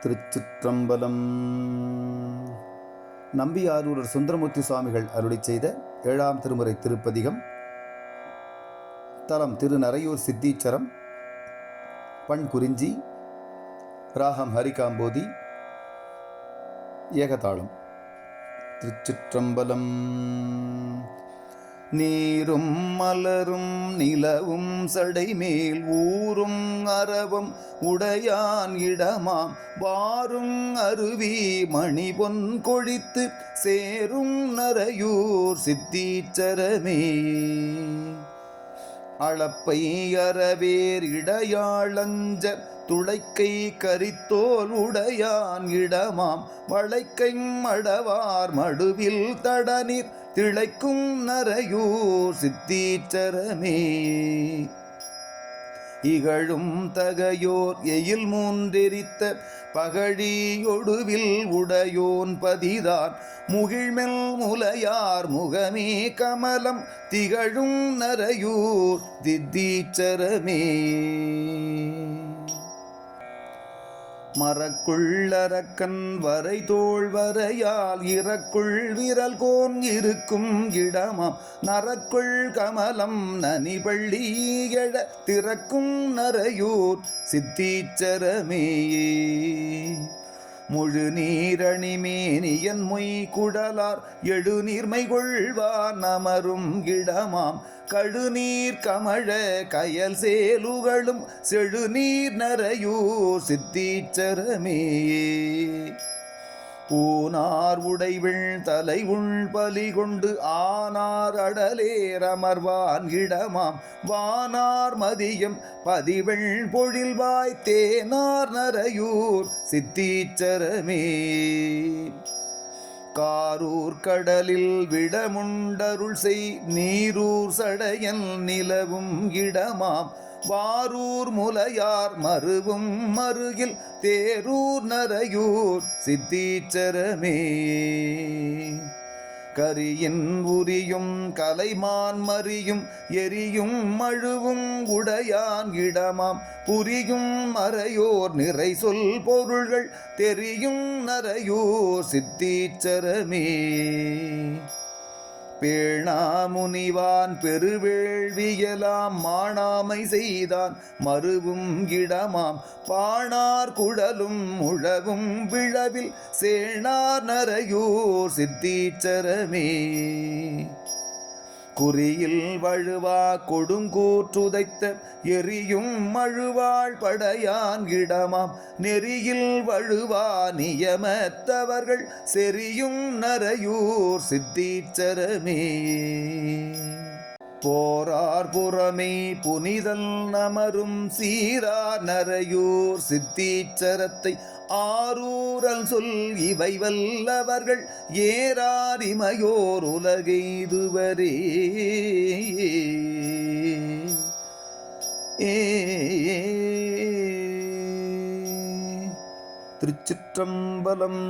திருச்சிற்றம்பலம். நம்பியாரூரர் சுந்தரமூர்த்தி சுவாமிகள் அருளிச் செய்த 7ஆம் திருமுறை திருப்பதிகம். தலம் திருநரையூர் சித்தீச்சரம். பண் குறிஞ்சி. ராகம் ஹரிகாம்போதி. ஏகதாளம். திருச்சிற்றம்பலம். நீரும் மலரும் நிலவும் சடைமேல் ஊரும் அரவம் உடையான் இடமாம் வாரும் அருவி மணிபொன் கொழித்து சேரும் நரையூர் சித்தீச்சரமே. அளப்பை அறவேர் இடையாளஞ்ச துளைக்கை கரித்தோல் உடையான் இடமாம் வளைக்கை மடவார் மடுவில் தடநீர் திளைக்கும் நரையூர் சித்தீச்சரமே. இகழும் தகையோர் எயில் மூன்றெரித்த பகழியொடுவில் உடையோன் பதிதான் முகிழ்மெல் முலையார் முகமே கமலம் திகழும் நரையூர் சித்தீச்சரமே. மரக்குள்ளரக்கன் வரை தோள் வரையால் இறக்குள் விரல் கோன் இருக்கும் இடமாம் நரக்குள் கமலம் நனிபள்ளி எழ திறக்கும் நரையூர் சித்தீச்சரமே. முழு நீரணிமேனியன் மொய் குடலார் எழுநீர்மை கொள்வான் அமரும் இடமாம் கழுநீர் கமழ கயல் சேலுகளும் செழுநீர் நரையூர் சித்தீச்சரமே. பூனார் உடைவிள் தலை உள் பலி கொண்டு ஆனார் அடலேர் அமர்வான் இடமாம் வானார் மதியம் பதிவெள் பொழில்வாய் தேனார் நரையூர் சித்தீச்சரமே. காரூர் கடலில் விடமுண்டருள் செய் நீரூர் சடையன் நிலவும் இடமாம் வாரூர் முலையார் மருவும் மருகில் தேரூர் நரையூர் சித்தீச்சரமே. கரியின் உரியும் கலைமான் மறியும் எரியும் மழுவும் உடையான் இடமாம் புரியும் மறையோர் நிறை சொல் பொருள்கள் தெரியும் நரையூர் சித்தீச்சரமே. பேணாமுனிவான் பெருவேள்வியலாம் மாணாமை செய்தான் மருவும் இடமாம் பாணார் குழலும் உழவும் விழவில் சேணார் நரையூர் சித்தீச்சரமே. குறியில் வழுவா கொடுங்கூற்றுதைத்த எரியும் மழுவாள் படையான் இடமாம் நெறியில் வழுவா நியமத்தவர்கள் செறியும் நரையூர் சித்தீச்சரமே. போரார் புறமே புனிதல் நமரும் சீரார் நரையூர் சித்தீச்சரத்தை ஆரூரல் சொல் இவை வல்லவர்கள் ஏறார் இமையோர் உலகெய்துவரே. திருச்சிற்றம்பலம்.